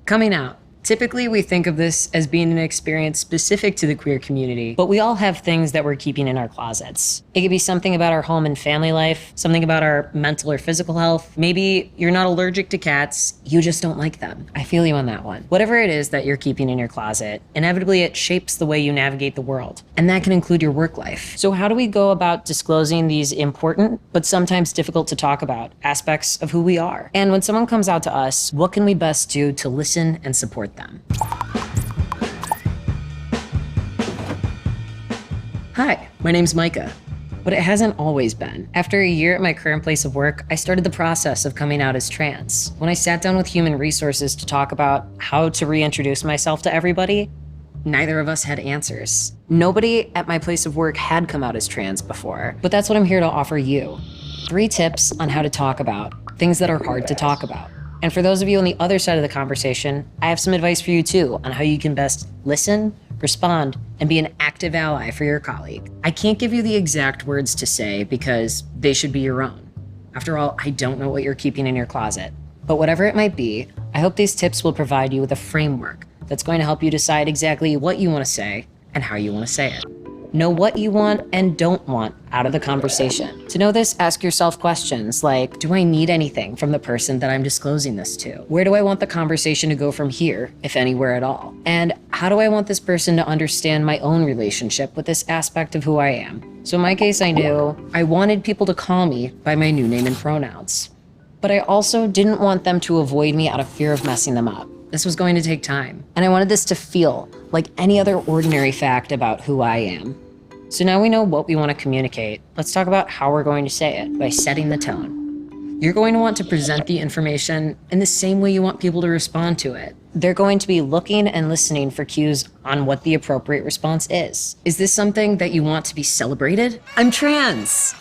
Coming out. Typically, we think of this as being an experience specific to the queer community, but we all have things that we're keeping in our closets. It could be something about our home and family life, something about our mental or physical health. Maybe you're not allergic to cats, you just don't like them. I feel you on that one. Whatever it is that you're keeping in your closet, inevitably it shapes the way you navigate the world, and that can include your work life. So how do we go about disclosing these important, but sometimes difficult to talk about, aspects of who we are? And when someone comes out to us, what can we best do to listen and support them? Hi, my name's Micah, but it hasn't always been. After a year at my current place of work, I started the process of coming out as trans. When I sat down with human resources to talk about how to reintroduce myself to everybody, neither of us had answers. Nobody at my place of work had come out as trans before, but that's what I'm here to offer you. 3 tips on how to talk about things that are hard to talk about. And for those of you on the other side of the conversation, I have some advice for you too on how you can best listen, respond, and be an active ally for your colleague. I can't give you the exact words to say because they should be your own. After all, I don't know what you're keeping in your closet. But whatever it might be, I hope these tips will provide you with a framework that's going to help you decide exactly what you want to say and how you want to say it. Know what you want and don't want out of the conversation. To know this, ask yourself questions like, do I need anything from the person that I'm disclosing this to? Where do I want the conversation to go from here, if anywhere at all? And how do I want this person to understand my own relationship with this aspect of who I am? So in my case, I knew I wanted people to call me by my new name and pronouns. But I also didn't want them to avoid me out of fear of messing them up. This was going to take time, and I wanted this to feel like any other ordinary fact about who I am. So now we know what we want to communicate. Let's talk about how we're going to say it by setting the tone. You're going to want to present the information in the same way you want people to respond to it. They're going to be looking and listening for cues on what the appropriate response is. Is this something that you want to be celebrated? I'm trans!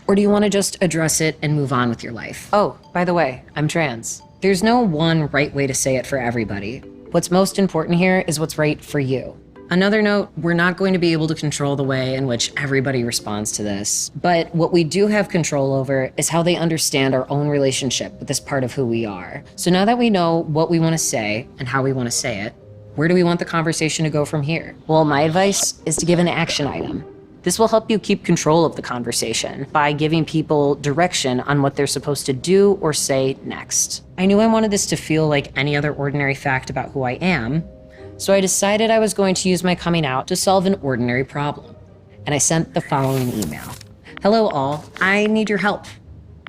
Or do you want to just address it and move on with your life? Oh, by the way, I'm trans. There's no one right way to say it for everybody. What's most important here is what's right for you. Another note, we're not going to be able to control the way in which everybody responds to this, but what we do have control over is how they understand our own relationship with this part of who we are. So now that we know what we want to say and how we want to say it, where do we want the conversation to go from here? Well, my advice is to give an action item. This will help you keep control of the conversation by giving people direction on what they're supposed to do or say next. I knew I wanted this to feel like any other ordinary fact about who I am, so I decided I was going to use my coming out to solve an ordinary problem. And I sent the following email. Hello all, I need your help.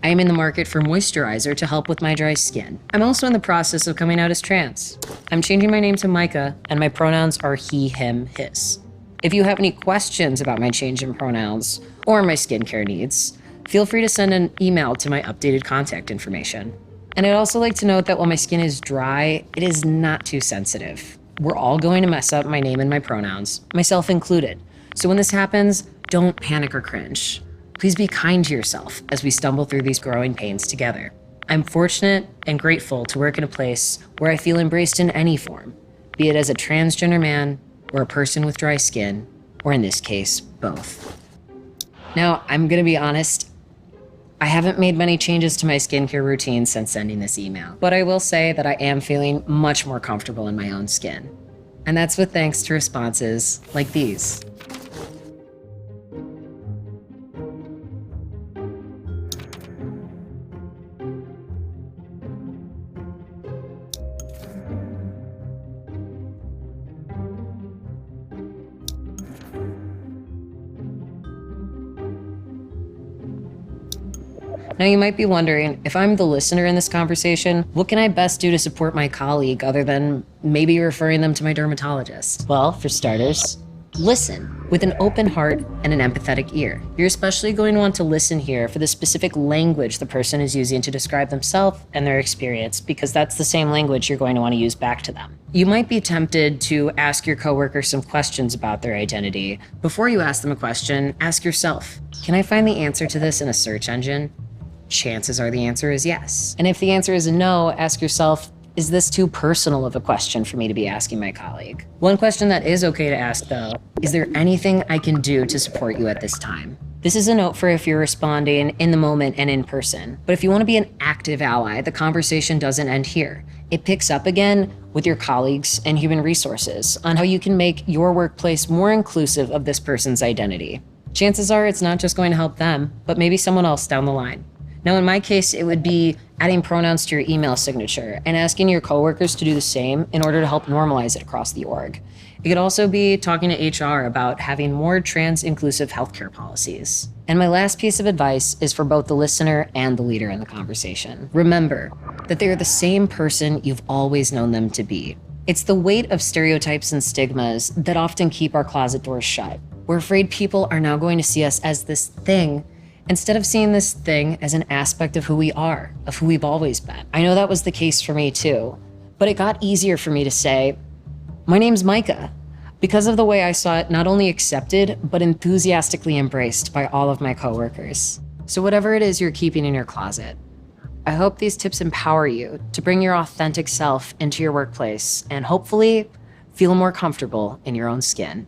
I am in the market for moisturizer to help with my dry skin. I'm also in the process of coming out as trans. I'm changing my name to Micah, and my pronouns are he, him, his. If you have any questions about my change in pronouns or my skincare needs, feel free to send an email to my updated contact information. And I'd also like to note that while my skin is dry, it is not too sensitive. We're all going to mess up my name and my pronouns, myself included. So when this happens, don't panic or cringe. Please be kind to yourself as we stumble through these growing pains together. I'm fortunate and grateful to work in a place where I feel embraced in any form, be it as a transgender man, or a person with dry skin, or in this case, both. Now, I'm gonna be honest, I haven't made many changes to my skincare routine since sending this email, but I will say that I am feeling much more comfortable in my own skin. And that's with thanks to responses like these. Now you might be wondering, if I'm the listener in this conversation, what can I best do to support my colleague other than maybe referring them to my dermatologist? Well, for starters, listen with an open heart and an empathetic ear. You're especially going to want to listen here for the specific language the person is using to describe themselves and their experience, because that's the same language you're going to want to use back to them. You might be tempted to ask your coworker some questions about their identity. Before you ask them a question, ask yourself, can I find the answer to this in a search engine? Chances are the answer is yes. And if the answer is no, ask yourself, is this too personal of a question for me to be asking my colleague? One question that is okay to ask though, is there anything I can do to support you at this time? This is a note for if you're responding in the moment and in person. But if you want to be an active ally, the conversation doesn't end here. It picks up again with your colleagues and human resources on how you can make your workplace more inclusive of this person's identity. Chances are it's not just going to help them, but maybe someone else down the line. Now, in my case, it would be adding pronouns to your email signature and asking your coworkers to do the same in order to help normalize it across the org. It could also be talking to HR about having more trans-inclusive healthcare policies. And my last piece of advice is for both the listener and the leader in the conversation. Remember that they are the same person you've always known them to be. It's the weight of stereotypes and stigmas that often keep our closet doors shut. We're afraid people are now going to see us as this thing instead of seeing this thing as an aspect of who we are, of who we've always been. I know that was the case for me too, but it got easier for me to say, my name's Micah, because of the way I saw it not only accepted, but enthusiastically embraced by all of my coworkers. So whatever it is you're keeping in your closet, I hope these tips empower you to bring your authentic self into your workplace and hopefully feel more comfortable in your own skin.